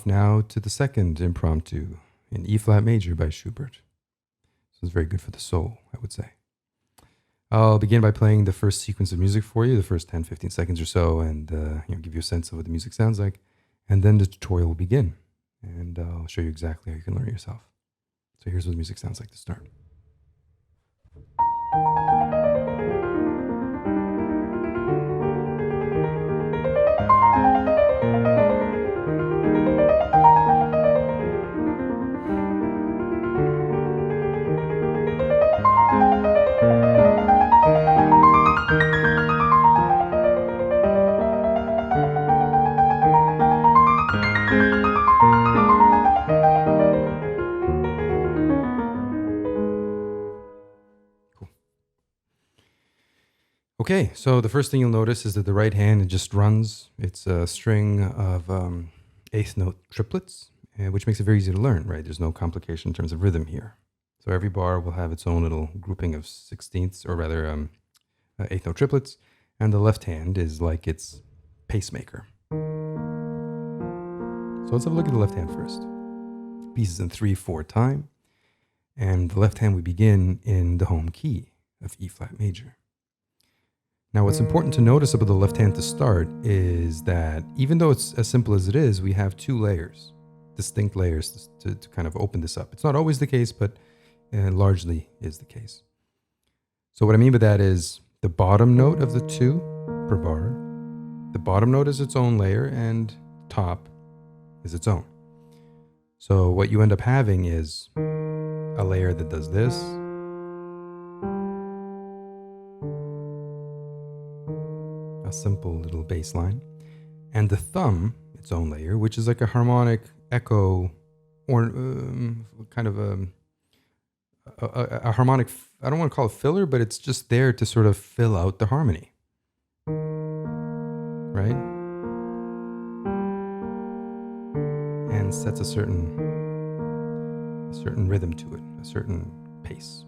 off now to the second impromptu in E flat major by Schubert. This is very good for the soul, I would say. I'll begin by playing the first sequence of music for you, the first 10, 15 seconds or so, and give you a sense of what the music sounds like. And then the tutorial will begin, and I'll show you exactly how you can learn it yourself. So here's what the music sounds like to start. Okay, so the first thing you'll notice is that the right hand just runs. It's a string of eighth note triplets, which makes it very easy to learn, right? There's no complication in terms of rhythm here. So every bar will have its own little grouping of sixteenths, or rather eighth note triplets, and the left hand is like its pacemaker. So let's have a look at the left hand first. Pieces in 3/4 time, and the left hand we begin in the home key of E flat major. Now, what's important to notice about the left hand to start is that even though it's as simple as it is, we have two layers, distinct layers to kind of open this up. It's not always the case, but largely is the case. So what I mean by that is the bottom note of the two per bar, the bottom note is its own layer and top is its own. So what you end up having is a layer that does this, a simple little bass line, and the thumb, its own layer, which is like a harmonic echo, or kind of a harmonic, I don't want to call it filler, but it's just there to sort of fill out the harmony, right? And sets a certain rhythm to it, a certain pace.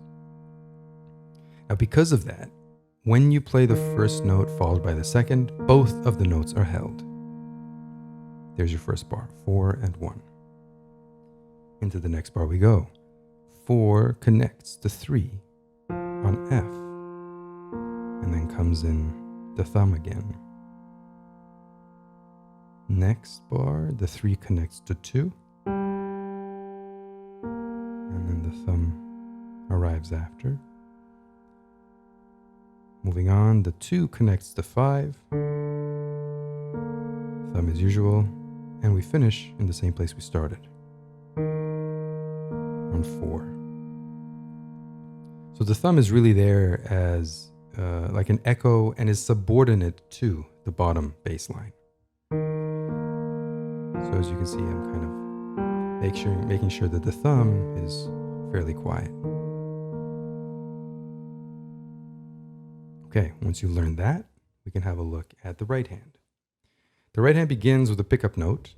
Now, because of that, when you play the first note followed by the second, both of the notes are held. There's your first bar, 4 and 1. Into the next bar we go. 4 connects to 3 on F, and then comes in the thumb again. Next bar, the 3 connects to 2, and then the thumb arrives after. Moving on, the 2 connects to 5, thumb as usual, and we finish in the same place we started, on 4. So the thumb is really there as like an echo and is subordinate to the bottom bass line. So as you can see, I'm kind of making sure that the thumb is fairly quiet. Okay, once you learn that, we can have a look at the right hand. The right hand begins with a pickup note,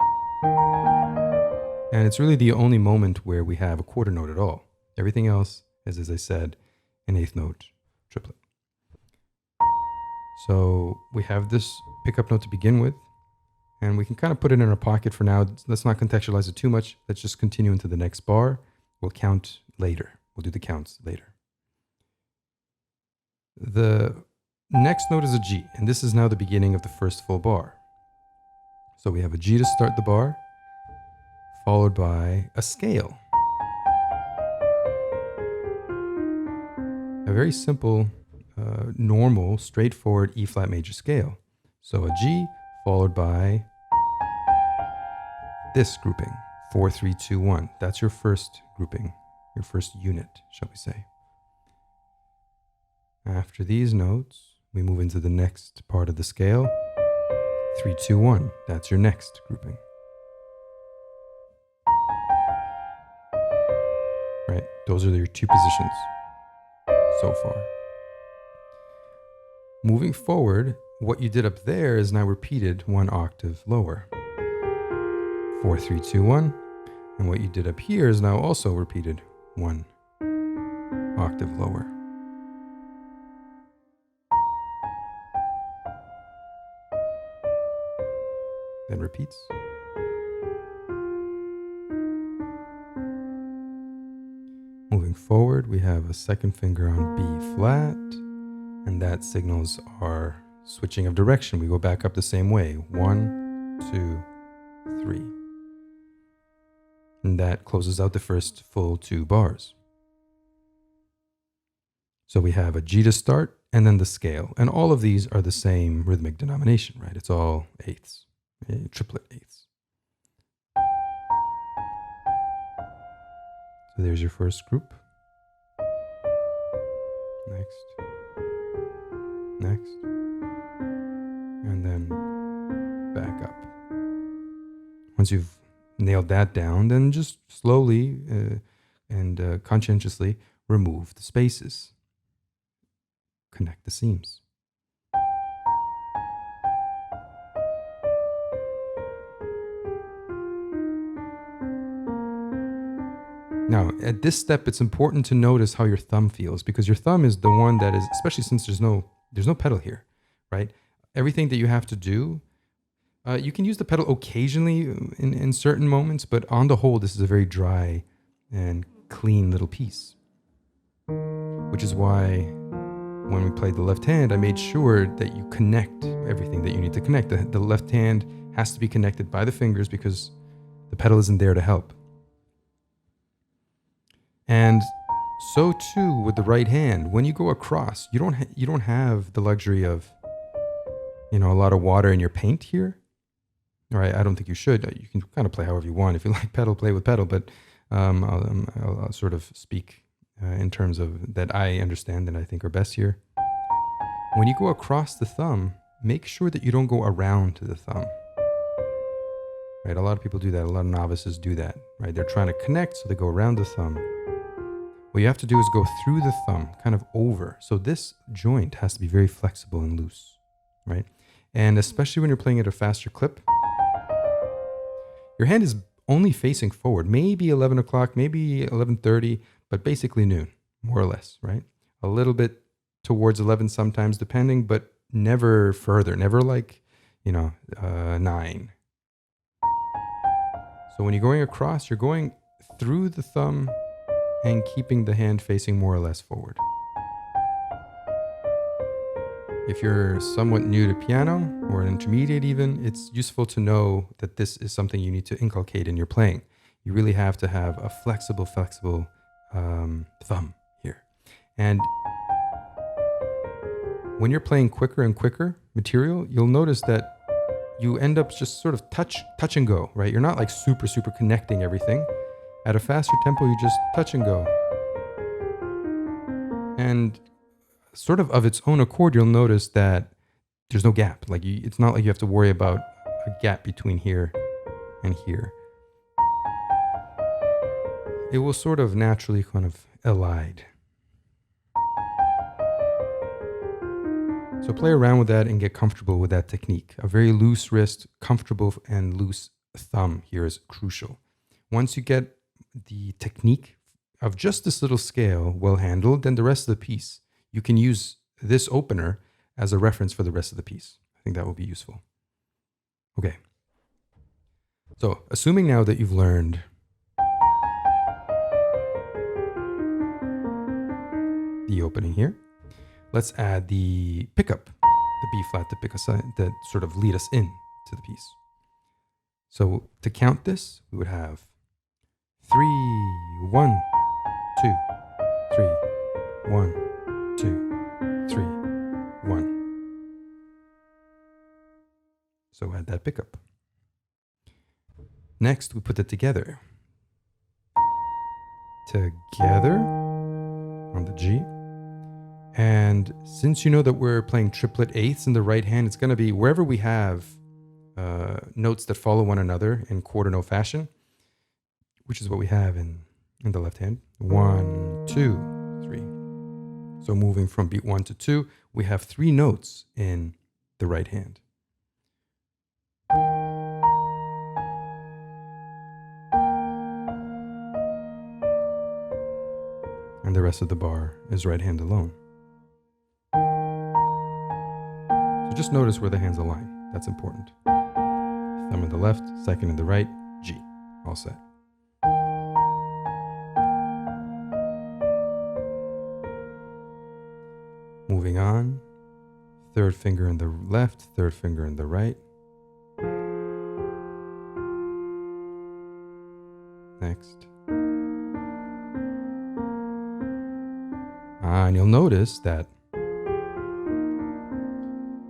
and it's really the only moment where we have a quarter note at all. Everything else is, as I said, an eighth note triplet. So we have this pickup note to begin with, and we can kind of put it in our pocket for now. Let's not contextualize it too much. Let's just continue into the next bar. We'll count later. We'll do the counts later. The next note is a G, and this is now the beginning of the first full bar. So we have a G to start the bar, followed by a scale. A very simple, normal, straightforward E flat major scale. So a G followed by this grouping, 4, 3, 2, 1. That's your first grouping, your first unit, shall we say. After these notes, we move into the next part of the scale. 3, 2, 1. That's your next grouping. Right? Those are your two positions so far. Moving forward, what you did up there is now repeated 1 octave lower. 4, 3, 2, 1. And what you did up here is now also repeated 1 octave lower. Then repeats. forward, we have a second finger on B flat, and that signals our switching of direction. We go back up the same way. 1, 2, 3. And that closes out the first full 2 bars. So we have a G to start, and then the scale. And all of these are the same rhythmic denomination, right? It's all eighths, triplet eighths. So there's your first group. Next. Next. And then back up. Once you've nailed that down, then just slowly and conscientiously remove the spaces. Connect the seams. Now, at this step, it's important to notice how your thumb feels, because your thumb is the one that is, especially since there's no pedal here, right? Everything that you have to do, you can use the pedal occasionally in certain moments, but on the whole, this is a very dry and clean little piece. Which is why when we played the left hand, I made sure that you connect everything that you need to connect. The left hand has to be connected by the fingers because the pedal isn't there to help. And so too with the right hand. When you go across, you don't have the luxury of, a lot of water in your paint here. All right, I don't think you should. You can kind of play however you want. If you like pedal, play with pedal. But I'll sort of speak in terms of that I understand and I think are best here. When you go across the thumb, make sure that you don't go around to the thumb. Right, a lot of people do that. A lot of novices do that. Right, they're trying to connect, so they go around the thumb. What you have to do is go through the thumb, kind of over. So this joint has to be very flexible and loose, right? And especially when you're playing at a faster clip, your hand is only facing forward, maybe 11 o'clock, maybe 11:30, but basically noon, more or less, right? A little bit towards 11 sometimes, depending, but never further, never like, 9. So when you're going across, you're going through the thumb and keeping the hand facing more or less forward. If you're somewhat new to piano or an intermediate even, it's useful to know that this is something you need to inculcate in your playing. You really have to have a flexible thumb here. And when you're playing quicker and quicker material, you'll notice that you end up just sort of touch and go, right? You're not like super connecting everything. At a faster tempo, you just touch and go. And sort of its own accord, you'll notice that there's no gap. It's not like you have to worry about a gap between here and here. It will sort of naturally kind of elide. So play around with that and get comfortable with that technique. A very loose wrist, comfortable and loose thumb here is crucial. Once you get the technique of just this little scale well handled, then the rest of the piece, you can use this opener as a reference for the rest of the piece. I think that will be useful. Okay. So assuming now that you've learned the opening here, let's add the pickup, the B flat to pick us that sort of lead us in to the piece. So to count this, we would have 3, 1, 2, 3, 1, 2, 3, 1. So add that pickup. Next, we put it together. Together on the G. And since you know that we're playing triplet eighths in the right hand, it's going to be wherever we have notes that follow one another in quarter note fashion, which is what we have in the left hand. 1, 2, 3. So moving from beat 1 to 2, we have 3 notes in the right hand. And the rest of the bar is right hand alone. So just notice where the hands align. That's important. Thumb in the left, second in the right, G. All set. Moving on. Third finger in the left, third finger in the right. Next. And you'll notice that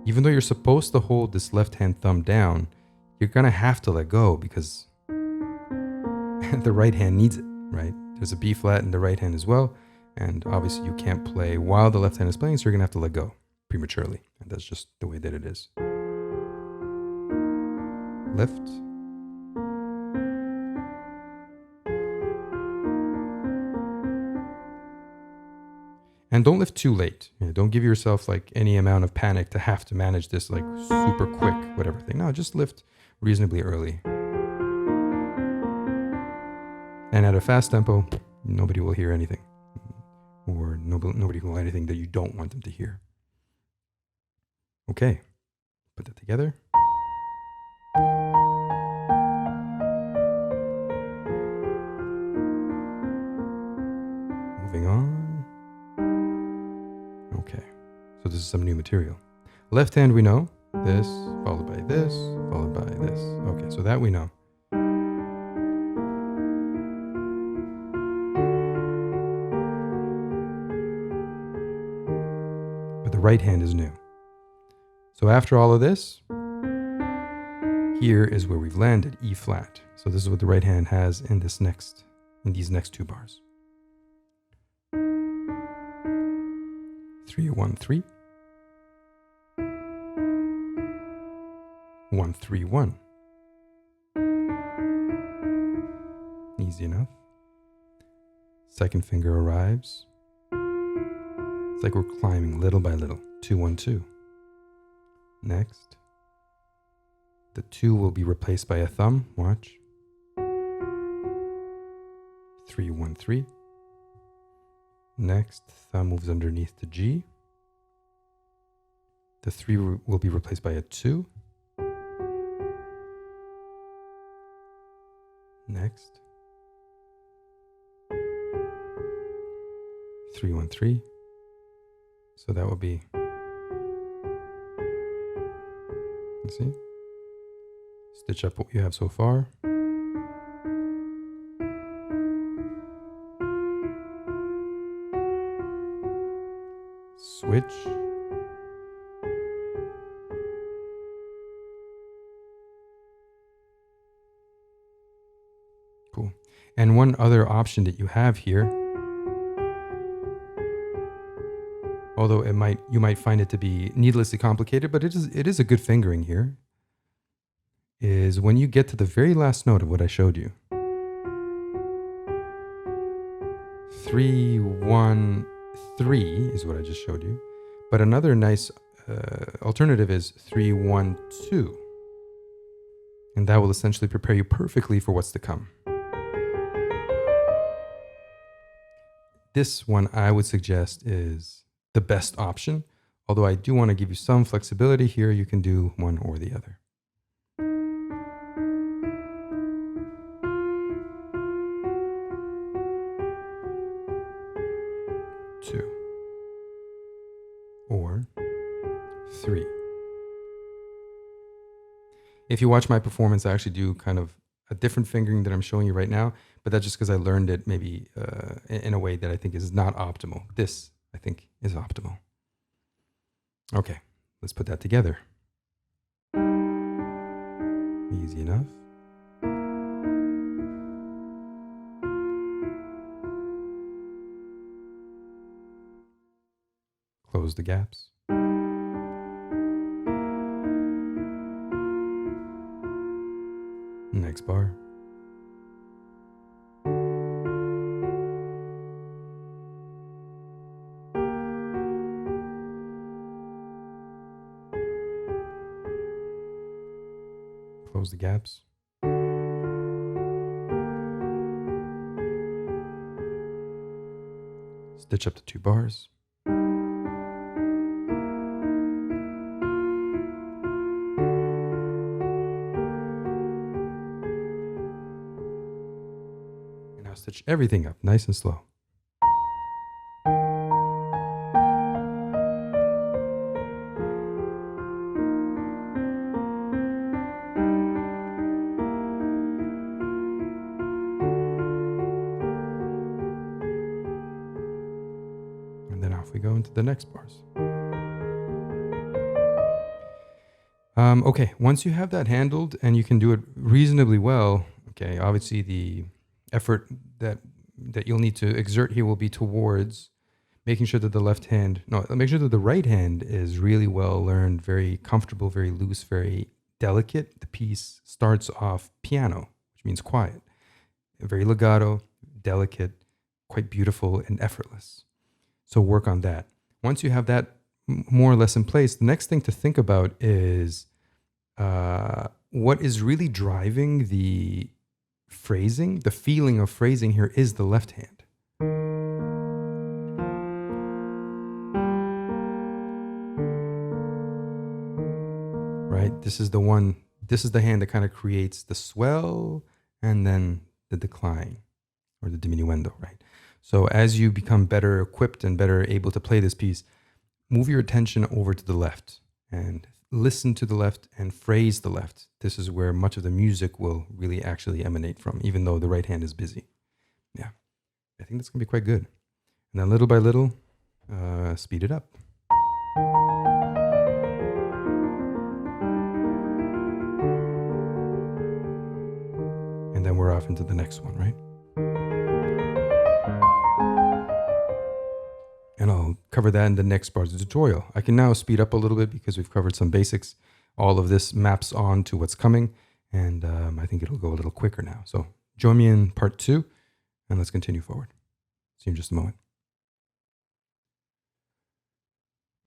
even though you're supposed to hold this left hand thumb down, you're going to have to let go because the right hand needs it, right? There's a B flat in the right hand as well. And obviously you can't play while the left hand is playing, so you're going to have to let go prematurely. And that's just the way that it is. Lift. And don't lift too late. Don't give yourself like any amount of panic to have to manage this like super quick, whatever thing. No, just lift reasonably early. And at a fast tempo, nobody will hear anything. Or nobody will hear anything that you don't want them to hear. Okay, put that together. Moving on. Okay, so this is some new material. Left hand we know, this, followed by this, followed by this. Okay, so that we know. But the right hand is new. So after all of this, here is where we've landed, E flat. So this is what the right hand has in these next two bars. 3 1 3 1 3 1. Easy enough. Second finger arrives. It's like we're climbing little by little. 2 1 2. Next, the 2 will be replaced by a thumb. Watch. 3 1 3. Next, thumb moves underneath the G. The 3 will be replaced by a 2. Next. 3 1 3. So that will be, let's see, stitch up what you have so far. Switch. Cool. And one other option that you have here, although you might find it to be needlessly complicated, but it is a good fingering here, is when you get to the very last note of what I showed you. 3 1 3 is what I just showed you. But another nice alternative is 3 1 2. And that will essentially prepare you perfectly for what's to come. This one I would suggest is the best option. Although I do want to give you some flexibility here. You can do one or the other. Two. Or 3. If you watch my performance, I actually do kind of a different fingering that I'm showing you right now, but that's just because I learned it maybe in a way that I think is not optimal. This, I think, is optimal. Okay, let's put that together. Easy enough. Close the gaps. Next bar. Close the gaps. Stitch up the 2 bars. Stitch everything up nice and slow. into the next bars. Okay, once you have that handled and you can do it reasonably well, okay, obviously the effort that you'll need to exert here will be towards making sure that make sure that the right hand is really well learned, very comfortable, very loose, very delicate. The piece starts off piano, which means quiet, very legato, delicate, quite beautiful and effortless. So work on that. Once you have that more or less in place, the next thing to think about is what is really driving the phrasing, the feeling of phrasing here is the left hand. Right? This is the hand that kind of creates the swell and then the decline or the diminuendo, right? So as you become better equipped and better able to play this piece, move your attention over to the left and listen to the left and phrase the left. This is where much of the music will really actually emanate from, even though the right hand is busy. Yeah, I think that's going to be quite good. And then little by little, speed it up. And then we're off into the next one, right? And I'll cover that in the next part of the tutorial. I can now speed up a little bit because we've covered some basics. All of this maps on to what's coming, and I think it'll go a little quicker now. So join me in part 2, and let's continue forward. See you in just a moment.